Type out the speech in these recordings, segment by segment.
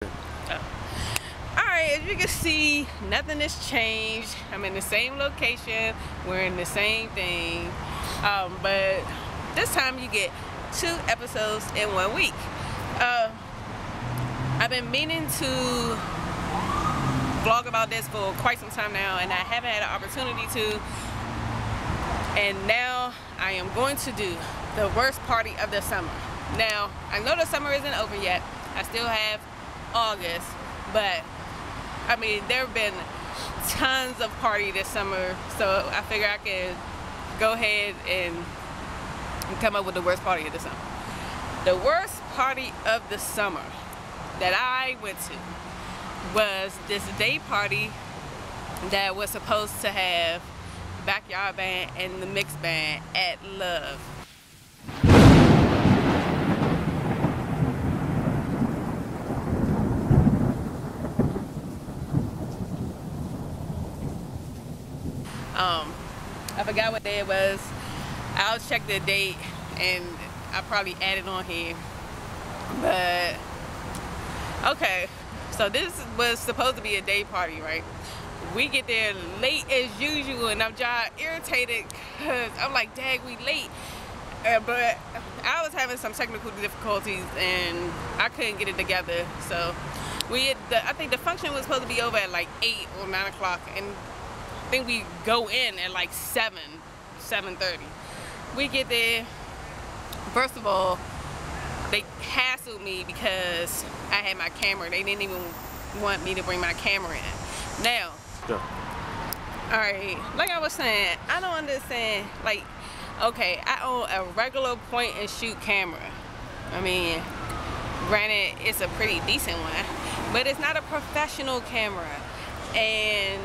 Alright, as you can see, nothing has changed. I'm in the same location, we're in the same thing, but this time you get 2 episodes in 1 week. I've been meaning to vlog about this for quite some time now, and I haven't had an opportunity to, and now I am going to do the worst party of the summer. Now, I know the summer isn't over yet. I still have August, but I mean, there have been tons of party this summer, so I figure I can go ahead and come up with the worst party of the summer. The worst party of the summer that I went to was this day party that was supposed to have the backyard band and the mixed band at Love. I forgot what day it was. I'll check the date and I'll probably add it on here. But okay, so this was supposed to be a day party, right? We get there late as usual, and I'm just irritated because I'm like, dang, we late. But I was having some technical difficulties and I couldn't get it together. So I think the function was supposed to be over at like 8 or 9 o'clock, and I think we go in at like 7:30. We get there. First of all, they hassled me because I had my camera. They didn't even want me to bring my camera in. Now, alright, like I was saying, I don't understand. Like, okay, I own a regular point and shoot camera. I mean, granted, it's a pretty decent one, but it's not a professional camera. And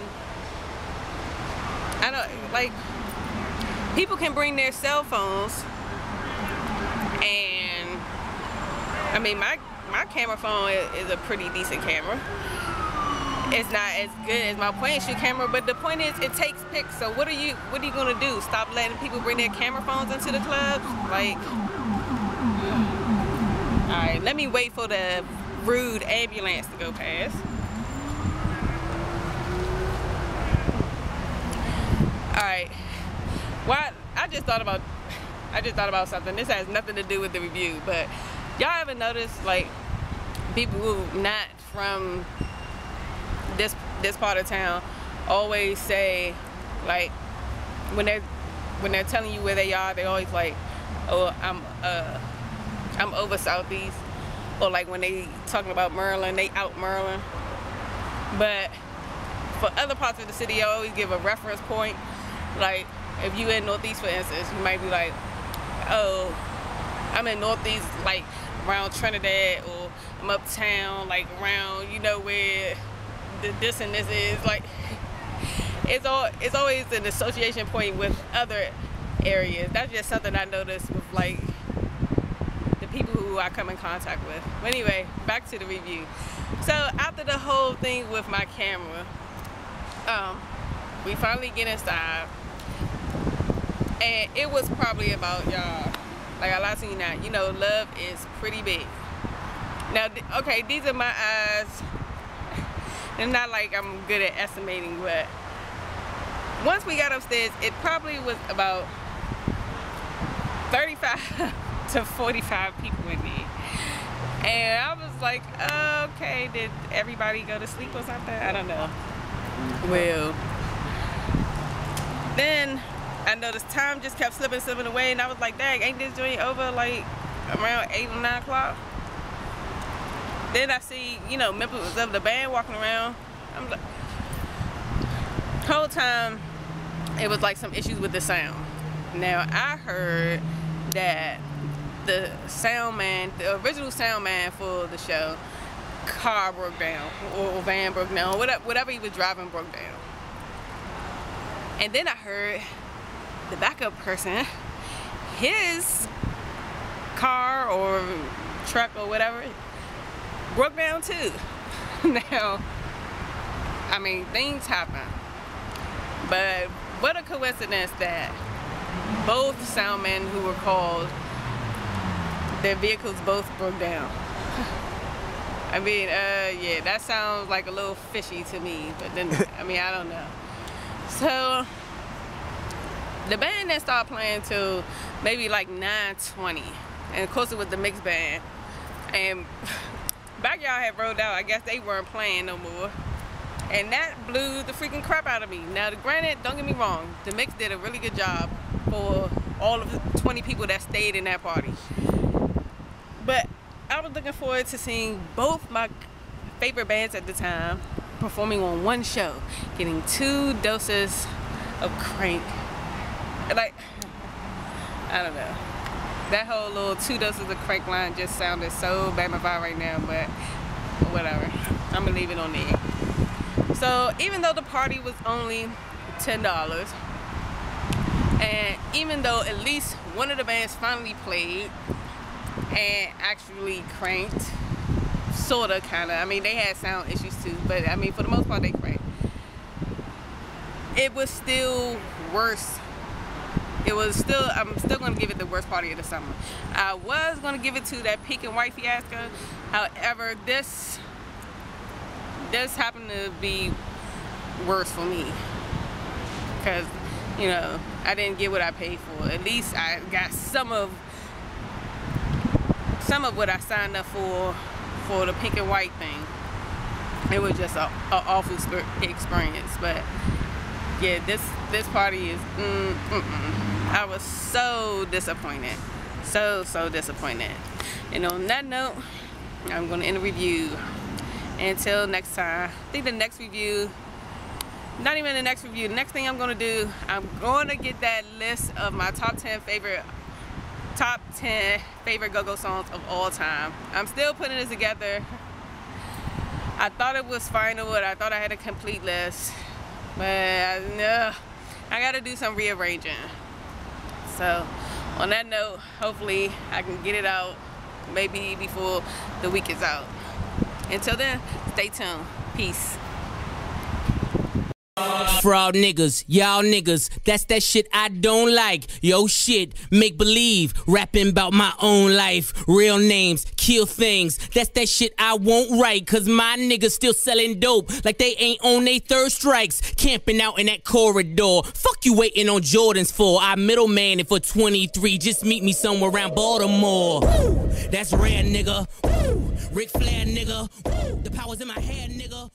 I don't, like, people can bring their cell phones, and I mean, my camera phone is a pretty decent camera. It's not as good as my point and shoot camera, but the point is, it takes pics. So what are you gonna do? Stop letting people bring their camera phones into the clubs? Like, all right, let me wait for the rude ambulance to go past. Alright, I just thought about something. This has nothing to do with the review, but y'all ever noticed, like, people who not from this part of town always say, like, when they're telling you where they are, they always like, oh, I'm over Southeast, or like when they talking about Maryland, they out Maryland. But for other parts of the city, I always give a reference point. Like, if you in Northeast, for instance, you might be like, oh, I'm in Northeast, like around Trinidad, or I'm uptown, like around, you know, where this and this is. Like, it's always an association point with other areas. That's just something I noticed with, like, the people who I come in contact with. But anyway, back to the review. So after the whole thing with my camera, we finally get inside, and it was probably about, y'all, like I lied to you not, you know, Love is pretty big. Now, okay, these are my eyes. It's not like I'm good at estimating, but once we got upstairs, it probably was about 35 to 45 people in there. And I was like, okay, did everybody go to sleep or something? I don't know. Well, then I noticed time just kept slipping away, and I was like, dang, ain't this joint over like around 8 or 9 o'clock? Then I see, you know, members of the band walking around. I'm like, whole time it was like some issues with the sound. Now, I heard that the sound man, the original sound man for the show, car broke down, or van broke down, whatever he was driving broke down. And then I heard the backup person, his car or truck or whatever broke down too. Now, I mean, things happen, but what a coincidence that both soundmen who were called, their vehicles both broke down. I mean, yeah, that sounds like a little fishy to me, but then, I mean, I don't know. So, the band didn't start playing till maybe like 9:20, and of course it was the mixed band, and Backyard had rolled out. I guess they weren't playing no more, and that blew the freaking crap out of me. Now, granted, don't get me wrong, the mix did a really good job for all of the 20 people that stayed in that party, but I was looking forward to seeing both my favorite bands at the time performing on one show, getting 2 doses of crank. Like, I don't know. That whole little 2 doses of crank line just sounded so bamified right now, but whatever. I'm gonna leave it on there. So even though the party was only $10, and even though at least one of the bands finally played and actually cranked, sorta, kinda. I mean, they had sound issues too, but I mean, for the most part, they cranked. It was still worse. I'm still gonna give it the worst party of the summer. I was gonna give it to that pink and white fiasco. However, this happened to be worse for me, because, you know, I didn't get what I paid for. At least I got some of what I signed up for the pink and white thing. It was just an awful experience. But yeah, this party is I was so disappointed, so disappointed. And on that note, I'm gonna end the review. Until next time, I think the next review, not even the next review, the next thing I'm gonna do, I'm gonna get that list of my top 10 favorite go-go songs of all time. I'm still putting it together. I thought it was final, but I thought I had a complete list, but I gotta do some rearranging. So on that note, hopefully I can get it out maybe before the week is out. Until then, stay tuned. Peace. Fraud niggas, y'all niggas, that's that shit I don't like. Yo shit, make believe, rapping about my own life. Real names, kill things, that's that shit I won't write. Cause my niggas still selling dope like they ain't on they 3rd strikes. Camping out in that corridor, fuck you waiting on Jordans for. I middleman it for 23, just meet me somewhere around Baltimore. Woo, that's rare nigga, woo, Ric Flair nigga, woo, the power's in my head nigga.